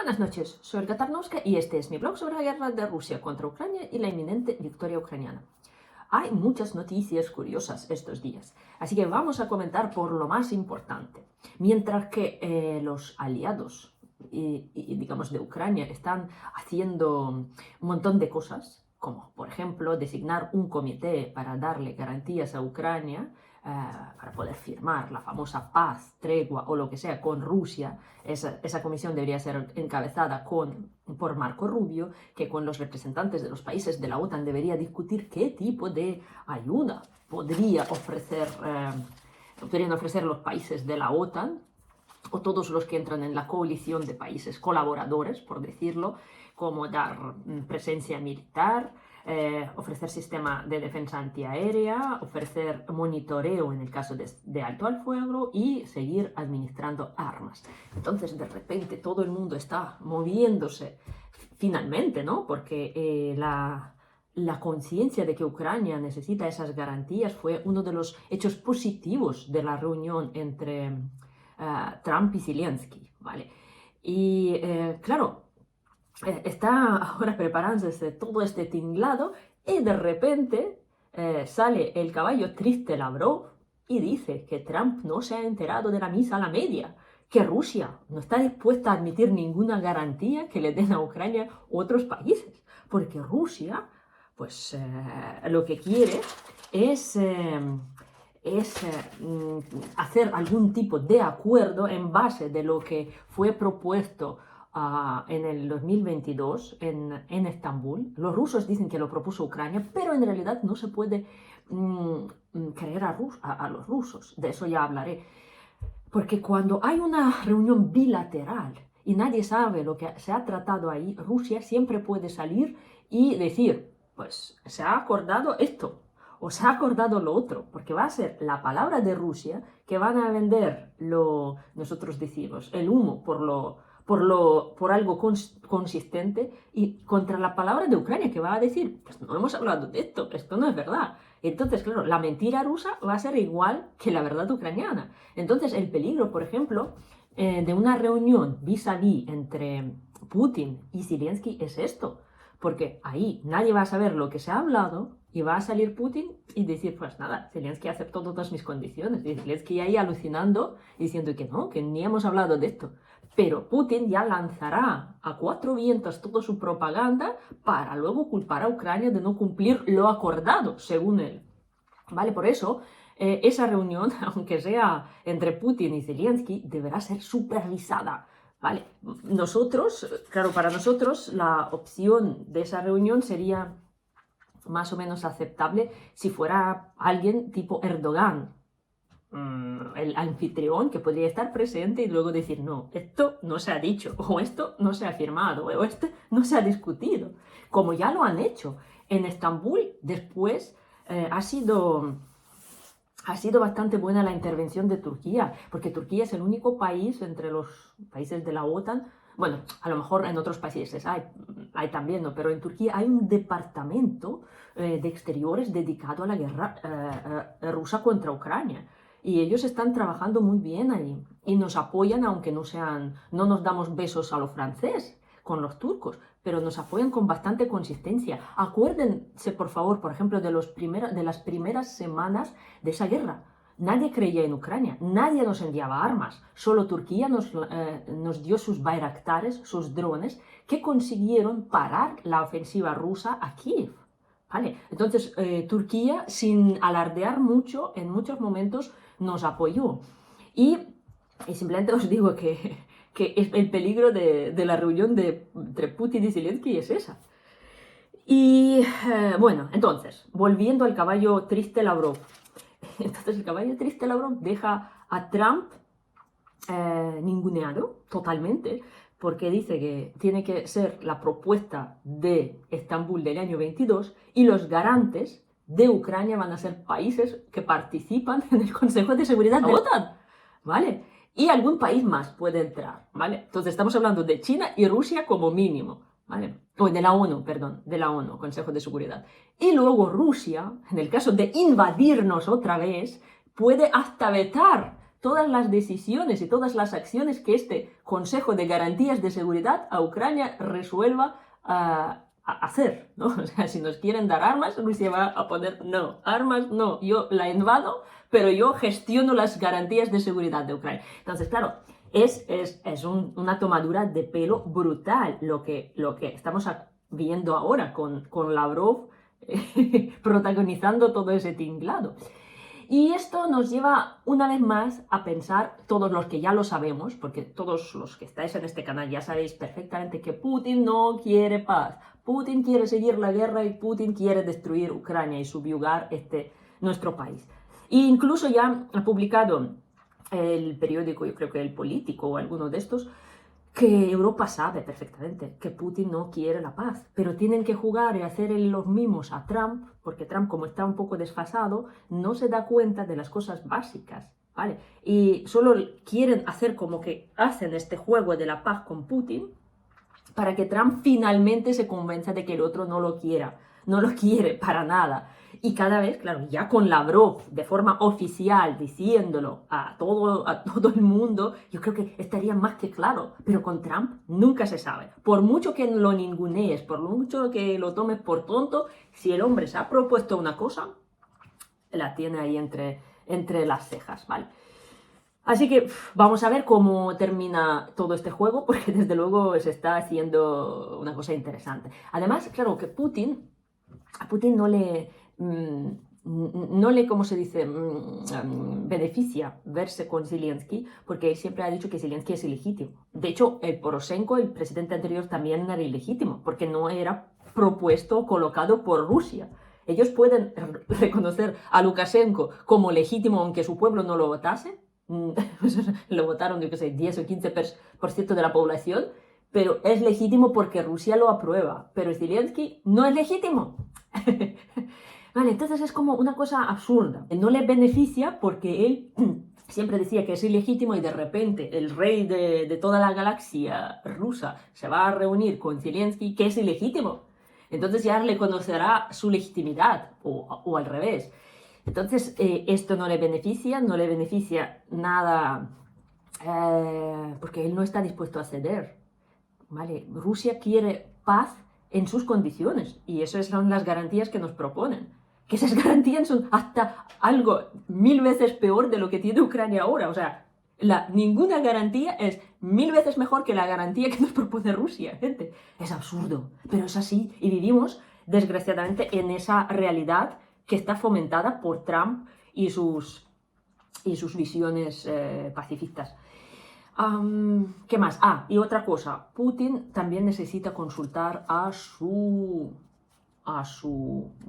Buenas noches, soy Olga Tarnowska y este es mi blog sobre la guerra de Rusia contra Ucrania y la inminente victoria ucraniana. Hay muchas noticias curiosas estos días, así que vamos a comentar por lo más importante. Mientras que los aliados digamos, de Ucrania están haciendo un montón de cosas, como por ejemplo designar un comité para darle garantías a Ucrania, para poder firmar la famosa paz, tregua o lo que sea con Rusia. Esa comisión debería ser encabezada por Marco Rubio, que con los representantes de los países de la OTAN debería discutir qué tipo de ayuda podrían ofrecer los países de la OTAN o todos los que entran en la coalición de países colaboradores, por decirlo, como dar presencia militar, ofrecer sistema de defensa antiaérea, ofrecer monitoreo en el caso de alto al fuego y seguir administrando armas. Entonces, de repente, todo el mundo está moviéndose, finalmente, ¿no? Porque la conciencia de que Ucrania necesita esas garantías fue uno de los hechos positivos de la reunión entre Trump y Zelensky, ¿vale? Y claro, está ahora preparándose todo este tinglado y de repente sale el caballo triste Lavrov y dice que Trump no se ha enterado de la misa a la media, que Rusia no está dispuesta a admitir ninguna garantía que le den a Ucrania otros países, porque Rusia, pues lo que quiere es hacer algún tipo de acuerdo en base de lo que fue propuesto en el 2022 en Estambul. Los rusos dicen que lo propuso Ucrania, pero en realidad no se puede creer a los rusos. De eso ya hablaré. Porque cuando hay una reunión bilateral y nadie sabe lo que se ha tratado ahí, Rusia siempre puede salir y decir, pues se ha acordado esto o se ha acordado lo otro, porque va a ser la palabra de Rusia que van a vender nosotros decimos, el humo por algo consistente y contra la palabra de Ucrania que va a decir, pues no hemos hablado de esto no es verdad. Entonces, claro, la mentira rusa va a ser igual que la verdad ucraniana. Entonces, el peligro, por ejemplo, de una reunión vis-a-vis entre Putin y Zelensky es esto, porque ahí nadie va a saber lo que se ha hablado y va a salir Putin y decir, pues nada, Zelensky aceptó todas mis condiciones. Y Zelensky ahí alucinando, diciendo que no, que ni hemos hablado de esto. Pero Putin ya lanzará a cuatro vientos toda su propaganda para luego culpar a Ucrania de no cumplir lo acordado, según él. ¿Vale? Por eso, esa reunión, aunque sea entre Putin y Zelensky, deberá ser supervisada. ¿Vale? Claro, para nosotros la opción de esa reunión sería más o menos aceptable si fuera alguien tipo Erdogan, el anfitrión, que podría estar presente y luego decir, no, esto no se ha dicho, o esto no se ha firmado, o esto no se ha discutido, como ya lo han hecho. En Estambul, después, ha sido bastante buena la intervención de Turquía, porque Turquía es el único país entre los países de la OTAN. Bueno, a lo mejor en otros países hay también, ¿no? Pero en Turquía hay un departamento de exteriores dedicado a la guerra rusa contra Ucrania. Y ellos están trabajando muy bien ahí y nos apoyan, aunque no nos damos besos a lo francés con los turcos, pero nos apoyan con bastante consistencia. Acuérdense, por favor, por ejemplo, de las primeras semanas de esa guerra. Nadie creía en Ucrania, nadie nos enviaba armas, solo Turquía nos dio sus Bayraktares, sus drones, que consiguieron parar la ofensiva rusa a Kiev. ¿Vale? Entonces, Turquía, sin alardear mucho, en muchos momentos nos apoyó. Y simplemente os digo que el peligro de la reunión entre Putin y Zelensky es esa. Y bueno, entonces, volviendo al caballo triste Lavrov. Entonces el caballo triste Lavrov deja a Trump ninguneado totalmente, porque dice que tiene que ser la propuesta de Estambul del año 22 y los garantes de Ucrania van a ser países que participan en el Consejo de Seguridad de la OTAN, ¿vale? Y algún país más puede entrar, ¿vale? Entonces estamos hablando de China y Rusia como mínimo, ¿vale? O de la ONU, perdón, de la ONU, Consejo de Seguridad. Y luego Rusia, en el caso de invadirnos otra vez, puede hasta vetar todas las decisiones y todas las acciones que este Consejo de Garantías de Seguridad a Ucrania resuelva a hacer, ¿no? O sea, si nos quieren dar armas, Rusia va a poner, no, armas no, yo la invado, pero yo gestiono las garantías de seguridad de Ucrania. Entonces, claro, es una tomadura de pelo brutal lo que estamos viendo ahora con Lavrov protagonizando todo ese tinglado. Y esto nos lleva una vez más a pensar, todos los que ya lo sabemos, porque todos los que estáis en este canal ya sabéis perfectamente que Putin no quiere paz. Putin quiere seguir la guerra y Putin quiere destruir Ucrania y subyugar nuestro país. E incluso ya ha publicado el periódico, yo creo que El Político o alguno de estos, que Europa sabe perfectamente que Putin no quiere la paz, pero tienen que jugar y hacer los mimos a Trump, porque Trump, como está un poco desfasado, no se da cuenta de las cosas básicas, ¿vale? Y solo quieren hacer como que hacen este juego de la paz con Putin para que Trump finalmente se convenza de que el otro no lo quiera, no lo quiere para nada. Y cada vez, claro, ya con Lavrov de forma oficial diciéndolo a todo el mundo, yo creo que estaría más que claro. Pero con Trump nunca se sabe. Por mucho que lo ningunees, por mucho que lo tomes por tonto, si el hombre se ha propuesto una cosa, la tiene ahí entre las cejas, ¿vale? Así que vamos a ver cómo termina todo este juego, porque desde luego se está haciendo una cosa interesante. Además, claro, que a Putin no le, ¿cómo se dice?, beneficia verse con Zelensky, porque él siempre ha dicho que Zelensky es ilegítimo. De hecho, el Poroshenko, el presidente anterior, también era ilegítimo, porque no era propuesto o colocado por Rusia. Ellos pueden reconocer a Lukashenko como legítimo aunque su pueblo no lo votase. Lo votaron, yo qué sé, 10 o 15% de la población, pero es legítimo porque Rusia lo aprueba. Pero Zelensky no es legítimo. Vale, entonces es como una cosa absurda. No le beneficia porque él siempre decía que es ilegítimo y de repente el rey de toda la galaxia rusa se va a reunir con Zelensky, que es ilegítimo. Entonces ya le conocerá su legitimidad, o al revés. Entonces, esto no le beneficia nada, porque él no está dispuesto a ceder, ¿vale? Rusia quiere paz en sus condiciones, y esas son las garantías que nos proponen. Que esas garantías son hasta algo 1000 veces peor de lo que tiene Ucrania ahora. O sea, ninguna garantía es 1000 veces mejor que la garantía que nos propone Rusia, gente. Es absurdo, pero es así, y vivimos, desgraciadamente, en esa realidad que está fomentada por Trump y sus visiones pacifistas. ¿Qué más? Y otra cosa, Putin también necesita consultar a su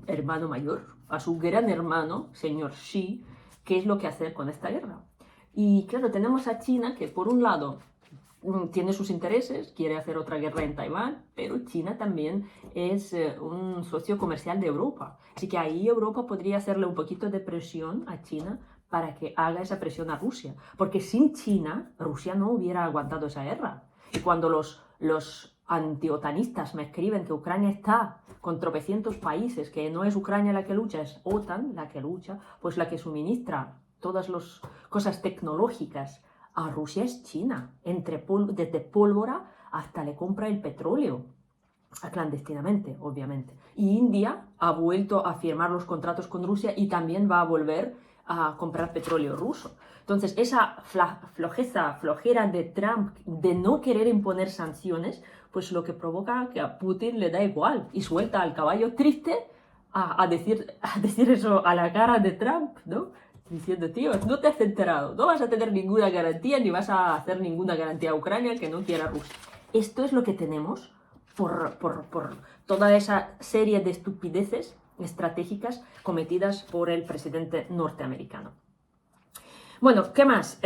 hermano mayor, a su gran hermano, señor Xi, qué es lo que hacer con esta guerra. Y claro, tenemos a China que por un lado tiene sus intereses, quiere hacer otra guerra en Taiwán, pero China también es un socio comercial de Europa. Así que ahí Europa podría hacerle un poquito de presión a China para que haga esa presión a Rusia. Porque sin China, Rusia no hubiera aguantado esa guerra. Y cuando los antiotanistas me escriben que Ucrania está con tropecientos países, que no es Ucrania la que lucha, es OTAN la que lucha, pues la que suministra todas las cosas tecnológicas a Rusia es China, desde pólvora hasta le compra el petróleo, clandestinamente, obviamente. Y India ha vuelto a firmar los contratos con Rusia y también va a volver a comprar petróleo ruso. Entonces, esa flojera de Trump de no querer imponer sanciones, pues lo que provoca que a Putin le da igual y suelta al caballo triste a decir eso a la cara de Trump, ¿no? Diciendo, tío, no te has enterado, no vas a tener ninguna garantía ni vas a hacer ninguna garantía a Ucrania que no quiera Rusia. Esto es lo que tenemos por toda esa serie de estupideces estratégicas cometidas por el presidente norteamericano. Bueno, ¿qué más?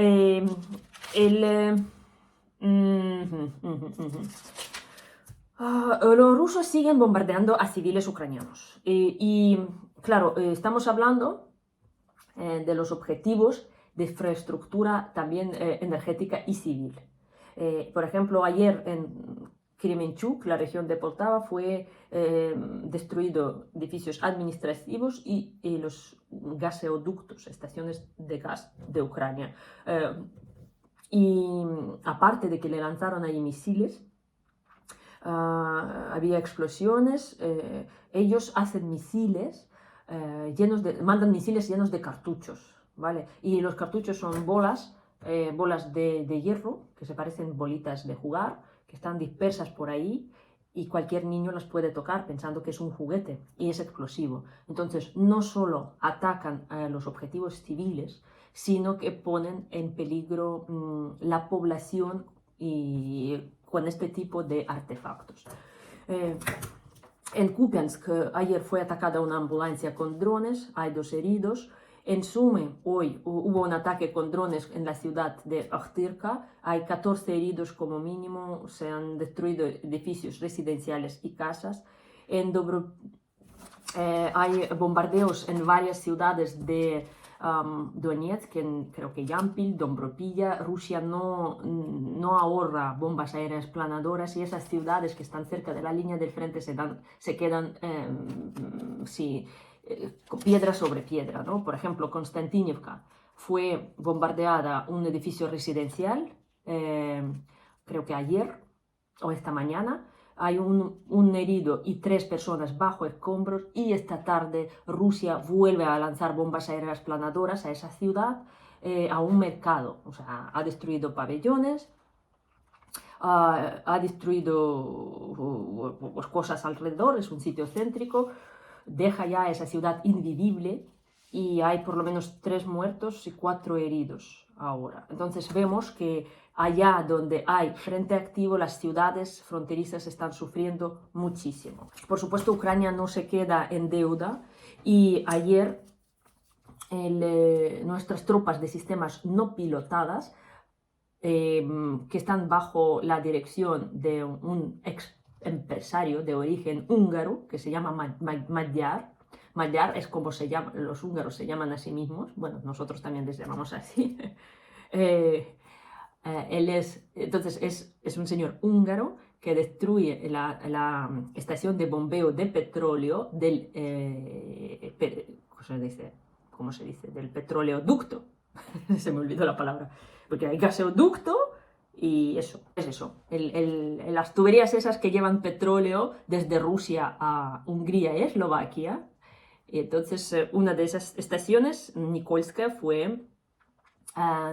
Los rusos siguen bombardeando a civiles ucranianos. Y claro, estamos hablando de los objetivos de infraestructura también energética y civil. Por ejemplo, ayer Kremenchuk, la región de Poltava, fue destruido edificios administrativos y los gaseoductos, estaciones de gas de Ucrania. Y aparte de que le lanzaron ahí misiles, había explosiones, ellos hacen misiles mandan misiles llenos de cartuchos, ¿vale? Y los cartuchos son bolas de hierro, que se parecen bolitas de jugar, que están dispersas por ahí y cualquier niño las puede tocar pensando que es un juguete y es explosivo. Entonces, no solo atacan a los objetivos civiles, sino que ponen en peligro la población y con este tipo de artefactos. En Kupiansk ayer fue atacada una ambulancia con drones, hay 2 heridos. En Sumy hoy hubo un ataque con drones en la ciudad de Akhtirka, hay 14 heridos como mínimo, se han destruido edificios residenciales y casas. En hay bombardeos en varias ciudades de Donetsk, creo que Yampil, Dombropilla. Rusia no ahorra bombas aéreas planadoras y esas ciudades que están cerca de la línea del frente se quedan piedra sobre piedra, ¿no? Por ejemplo, Konstantinivka fue bombardeada un edificio residencial, creo que ayer o esta mañana. Hay un herido y 3 personas bajo escombros y esta tarde Rusia vuelve a lanzar bombas aéreas planadoras a esa ciudad, a un mercado. O sea, ha destruido pabellones, ha destruido cosas alrededor, es un sitio céntrico, deja ya esa ciudad invivible y hay por lo menos 3 muertos y 4 heridos ahora. Entonces vemos que allá donde hay frente activo, las ciudades fronterizas están sufriendo muchísimo. Por supuesto, Ucrania no se queda en deuda y ayer nuestras tropas de sistemas no pilotadas, que están bajo la dirección de un ex empresario de origen húngaro que se llama Magyar. Magyar es como los húngaros se llaman a sí mismos, bueno, nosotros también les llamamos así. Él entonces es un señor húngaro que destruye la estación de bombeo de petróleo del, ¿cómo se dice? Del petroleoducto. Se me olvidó la palabra, porque hay gaseoducto y eso, es eso. Las tuberías esas que llevan petróleo desde Rusia a Hungría y Eslovaquia. Y entonces una de esas estaciones, Nikolska, fue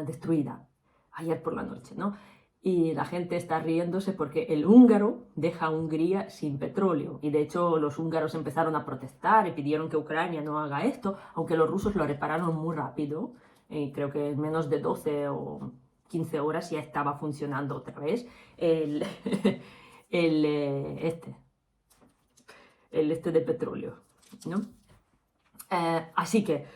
destruida ayer por la noche, ¿no? Y la gente está riéndose porque el húngaro deja a Hungría sin petróleo. Y de hecho los húngaros empezaron a protestar y pidieron que Ucrania no haga esto, aunque los rusos lo repararon muy rápido. Creo que en menos de 12 o 15 horas ya estaba funcionando otra vez el de petróleo, ¿no? Así que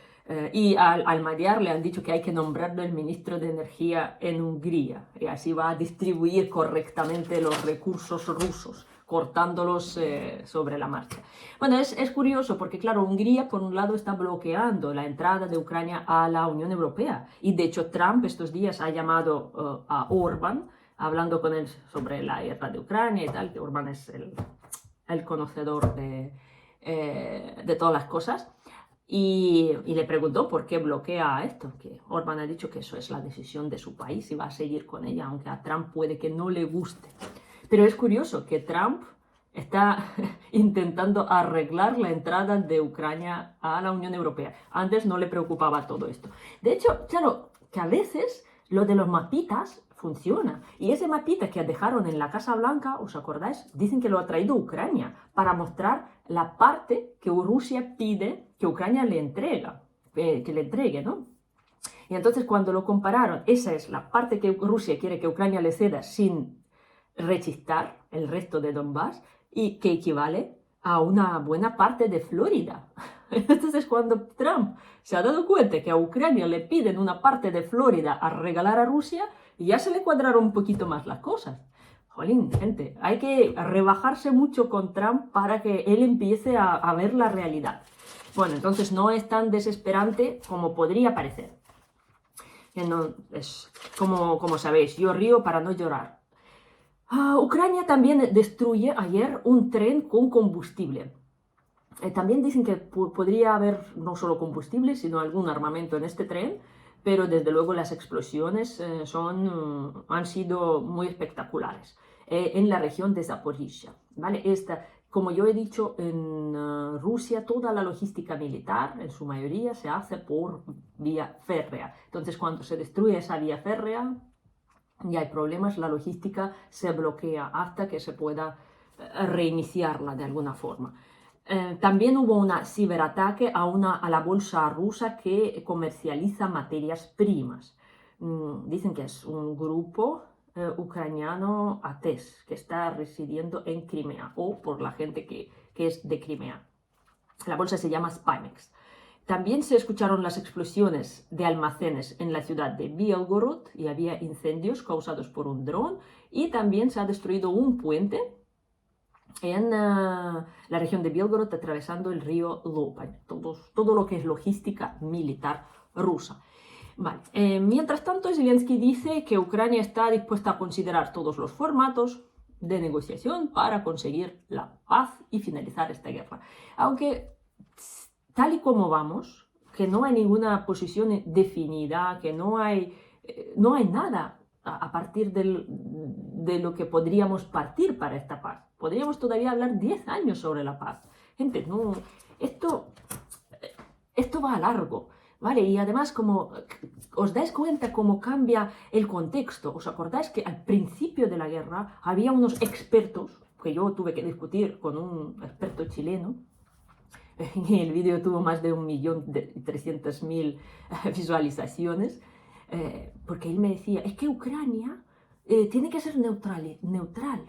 y al Magyar le han dicho que hay que nombrarlo el ministro de Energía en Hungría y así va a distribuir correctamente los recursos rusos, cortándolos sobre la marcha. Bueno, es curioso porque, claro, Hungría por un lado está bloqueando la entrada de Ucrania a la Unión Europea y de hecho Trump estos días ha llamado a Orbán, hablando con él sobre la guerra de Ucrania y tal, que Orbán es el conocedor de todas las cosas. Y le preguntó por qué bloquea esto, que Orbán ha dicho que eso es la decisión de su país y va a seguir con ella, aunque a Trump puede que no le guste. Pero es curioso que Trump está intentando arreglar la entrada de Ucrania a la Unión Europea. Antes no le preocupaba todo esto. De hecho, claro, que a veces lo de los mapitas funciona. Y ese mapita que dejaron en la Casa Blanca, ¿os acordáis? Dicen que lo ha traído Ucrania para mostrar la parte que Rusia pide que Ucrania le entregue, ¿no? Y entonces cuando lo compararon, esa es la parte que Rusia quiere que Ucrania le ceda sin rechistar el resto de Donbass y que equivale a una buena parte de Florida. Entonces cuando Trump se ha dado cuenta que a Ucrania le piden una parte de Florida a regalar a Rusia, ya se le cuadraron un poquito más las cosas. Jolín, gente, hay que rebajarse mucho con Trump para que él empiece a ver la realidad. Bueno, entonces no es tan desesperante como podría parecer. No, es como sabéis, yo río para no llorar. Ucrania también destruye ayer un tren con combustible. También dicen que podría haber no solo combustible, sino algún armamento en este tren, pero desde luego las explosiones han sido muy espectaculares en la región de Zaporizhia. ¿Vale? Como yo he dicho, en Rusia toda la logística militar, en su mayoría, se hace por vía férrea. Entonces, cuando se destruye esa vía férrea, y hay problemas, la logística se bloquea hasta que se pueda reiniciarla de alguna forma. También hubo un ciberataque a la bolsa rusa que comercializa materias primas. Dicen que es un grupo ucraniano ATES que está residiendo en Crimea o por la gente que es de Crimea. La bolsa se llama Spimex. También se escucharon las explosiones de almacenes en la ciudad de Belgorod y había incendios causados por un dron y también se ha destruido un puente en la región de Belgorod atravesando el río Lopan, todo lo que es logística militar rusa. Vale. Mientras tanto, Zelensky dice que Ucrania está dispuesta a considerar todos los formatos de negociación para conseguir la paz y finalizar esta guerra. Aunque, tal y como vamos, que no hay ninguna posición definida, que no hay nada a partir de lo que podríamos partir para esta paz. Podríamos todavía hablar 10 años sobre la paz. Gente, no, esto va a largo, ¿vale? Y además, como os dais cuenta cómo cambia el contexto. ¿Os acordáis que al principio de la guerra había unos expertos, que yo tuve que discutir con un experto chileno, y el vídeo tuvo más de 1.300.000 visualizaciones, porque él me decía, es que Ucrania tiene que ser neutral,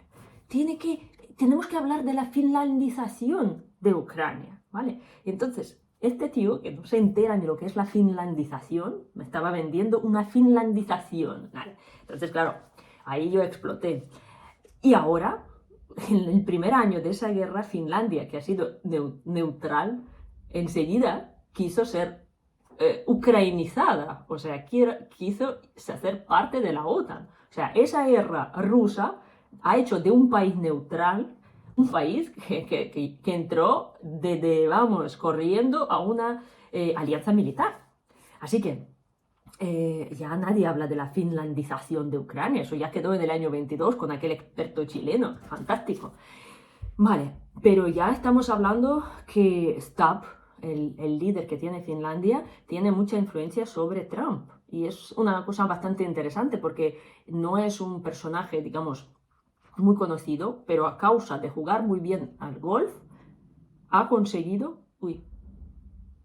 tenemos que hablar de la finlandización de Ucrania, ¿vale? Entonces, este tío, que no se entera ni lo que es la finlandización, me estaba vendiendo una finlandización, ¿vale? Entonces, claro, ahí yo exploté. Y ahora, en el primer año de esa guerra, Finlandia, que ha sido neutral, enseguida quiso ser ucrainizada, o sea, quiso hacer parte de la OTAN. O sea, esa guerra rusa ha hecho de un país neutral un país que entró vamos, corriendo a una alianza militar. Así que ya nadie habla de la finlandización de Ucrania, eso ya quedó en el año 22 con aquel experto chileno, fantástico. Vale, pero ya estamos hablando que Stubb, el líder que tiene Finlandia, tiene mucha influencia sobre Trump. Y es una cosa bastante interesante porque no es un personaje, digamos, muy conocido, pero a causa de jugar muy bien al golf, ha conseguido... Uy,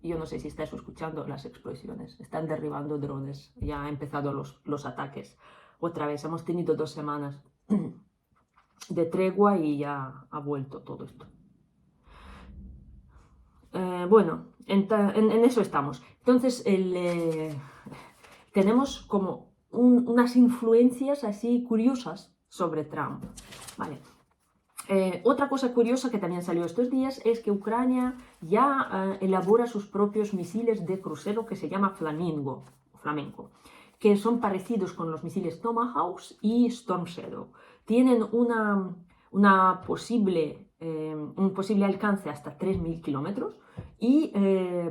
yo no sé si estáis escuchando las explosiones, están derribando drones, ya han empezado los ataques. Otra vez, hemos tenido 2 semanas de tregua y ya ha vuelto todo esto. Bueno, en eso estamos. Entonces, tenemos como unas influencias así curiosas sobre Trump. Vale. Otra cosa curiosa que también salió estos días es que Ucrania ya elabora sus propios misiles de crucero que se llama Flamenco, que son parecidos con los misiles Tomahawk y Storm Shadow. Tienen un posible alcance hasta 3.000 kilómetros y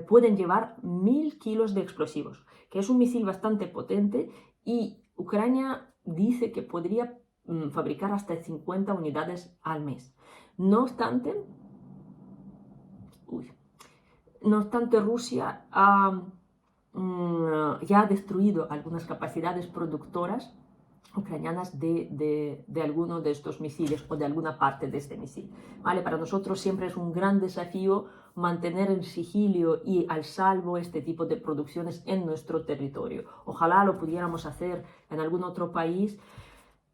pueden llevar 1.000 kilos de explosivos, que es un misil bastante potente y Ucrania dice que podría fabricar hasta 50 unidades al mes. No obstante, Rusia ya ha destruido algunas capacidades productoras ucranianas de alguno de estos misiles o de alguna parte de este misil. ¿Vale? Para nosotros siempre es un gran desafío mantener en sigilio y al salvo este tipo de producciones en nuestro territorio. Ojalá lo pudiéramos hacer en algún otro país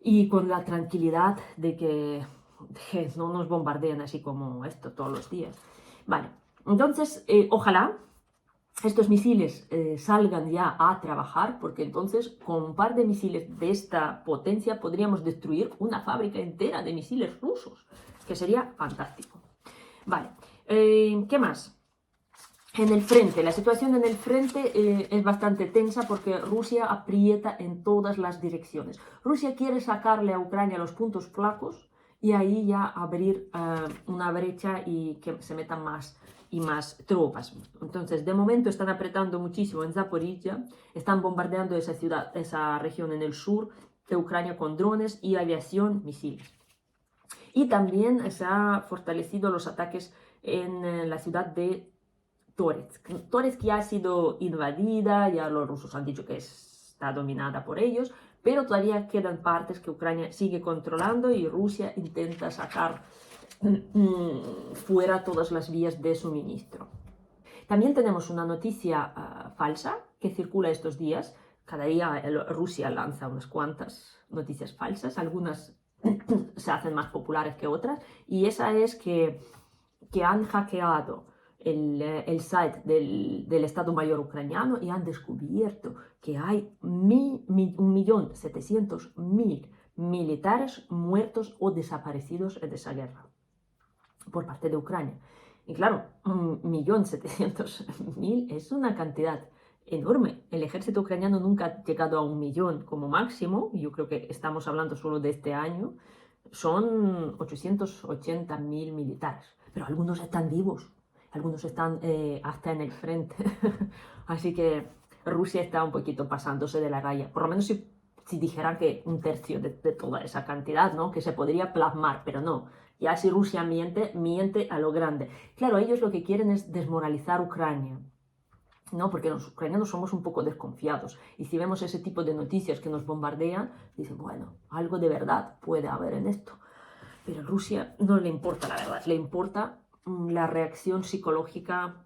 y con la tranquilidad de que no nos bombardeen así como esto todos los días. Vale, entonces ojalá estos misiles salgan ya a trabajar, porque entonces con un par de misiles de esta potencia podríamos destruir una fábrica entera de misiles rusos, que sería fantástico. Vale, ¿qué más? En el frente, la situación en el frente es bastante tensa porque Rusia aprieta en todas las direcciones. Rusia quiere sacarle a Ucrania los puntos flacos y ahí ya abrir una brecha y que se metan más y más tropas. Entonces, de momento están apretando muchísimo en Zaporizhia, están bombardeando esa ciudad, esa región en el sur de Ucrania con drones y aviación, misiles. Y también se han fortalecido los ataques en la ciudad de Toretsk ya ha sido invadida, ya los rusos han dicho que está dominada por ellos, pero todavía quedan partes que Ucrania sigue controlando y Rusia intenta sacar fuera todas las vías de suministro. También tenemos una noticia falsa que circula estos días. Cada día Rusia lanza unas cuantas noticias falsas, algunas se hacen más populares que otras, y esa es que han hackeado el site del Estado Mayor ucraniano y han descubierto que hay 1.700.000 militares muertos o desaparecidos en esa guerra por parte de Ucrania. Y claro, 1.700.000 es una cantidad enorme. El ejército ucraniano nunca ha llegado a 1.000.000 como máximo, yo creo que estamos hablando solo de este año, son 880.000 militares, pero algunos están vivos, algunos están hasta en el frente, así que Rusia está un poquito pasándose de la raya, por lo menos si dijeran que un tercio de toda esa cantidad, ¿no? Que se podría plasmar, pero no. Ya si Rusia miente a lo grande. Claro, ellos lo que quieren es desmoralizar Ucrania, ¿no? Porque los ucranianos somos un poco desconfiados. Y si vemos ese tipo de noticias que nos bombardean, dicen, bueno, algo de verdad puede haber en esto. Pero a Rusia no le importa la verdad, le importa la reacción psicológica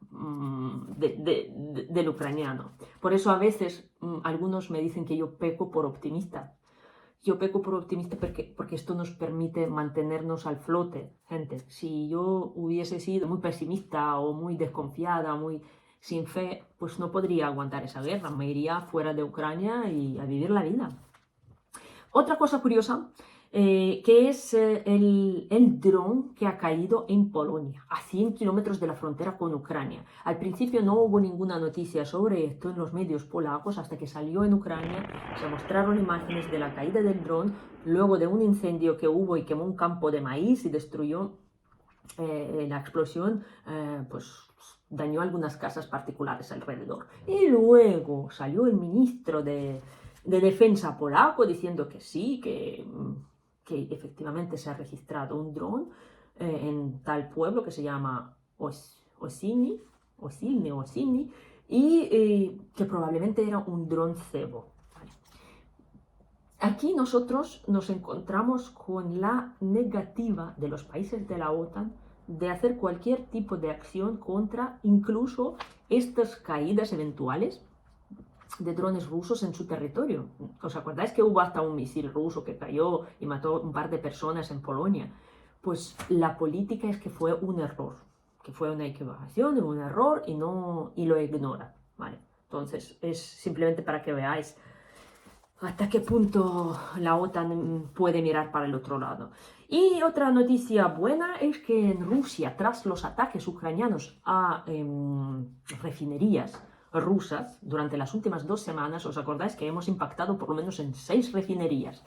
del ucraniano. Por eso a veces algunos me dicen que yo peco por optimista. Yo peco por optimista porque esto nos permite mantenernos al flote, gente. Si yo hubiese sido muy pesimista o muy desconfiada, muy sin fe, pues no podría aguantar esa guerra. Me iría fuera de Ucrania y a vivir la vida. Otra cosa curiosa, que es el dron que ha caído en Polonia, a 100 kilómetros de la frontera con Ucrania. Al principio no hubo ninguna noticia sobre esto en los medios polacos hasta que salió en Ucrania, se mostraron imágenes de la caída del dron, luego de un incendio que hubo y quemó un campo de maíz y destruyó la explosión, pues dañó algunas casas particulares alrededor. Y luego salió el ministro de defensa polaco diciendo que sí, que efectivamente se ha registrado un dron en tal pueblo que se llama Osilny, y que probablemente era un dron cebo. Vale. Aquí nosotros nos encontramos con la negativa de los países de la OTAN de hacer cualquier tipo de acción contra incluso estas caídas eventuales de drones rusos en su territorio. ¿Os acordáis que hubo hasta un misil ruso que cayó y mató un par de personas en Polonia? Pues la política es que fue un error, que fue una equivocación, un error y lo ignora, ¿vale? Entonces es simplemente para que veáis hasta qué punto la OTAN puede mirar para el otro lado. Y otra noticia buena es que en Rusia, tras los ataques ucranianos a refinerías rusas, durante las últimas 2 semanas, os acordáis que hemos impactado por lo menos en 6 refinerías,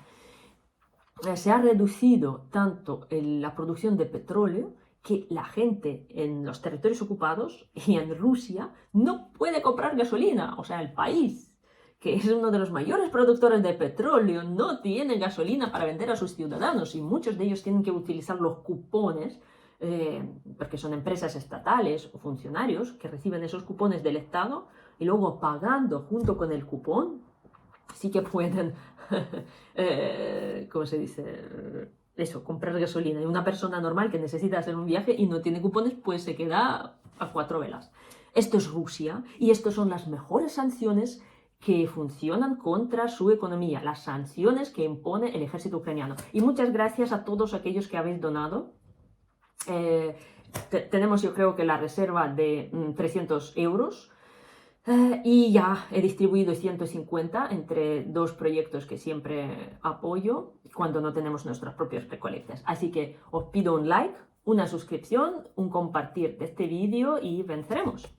se ha reducido tanto la producción de petróleo que la gente en los territorios ocupados y en Rusia no puede comprar gasolina, o sea, el país que es uno de los mayores productores de petróleo, no tiene gasolina para vender a sus ciudadanos y muchos de ellos tienen que utilizar los cupones, porque son empresas estatales o funcionarios que reciben esos cupones del Estado y luego pagando junto con el cupón, sí que pueden, ¿cómo se dice? Eso, comprar gasolina. Y una persona normal que necesita hacer un viaje y no tiene cupones, pues se queda a 4 velas. Esto es Rusia y estas son las mejores sanciones que funcionan contra su economía, las sanciones que impone el ejército ucraniano. Y muchas gracias a todos aquellos que habéis donado. Tenemos, yo creo que la reserva de 300 euros y ya he distribuido 150 entre 2 proyectos que siempre apoyo cuando no tenemos nuestras propias recolectas. Así que os pido un like, una suscripción, un compartir de este vídeo y venceremos.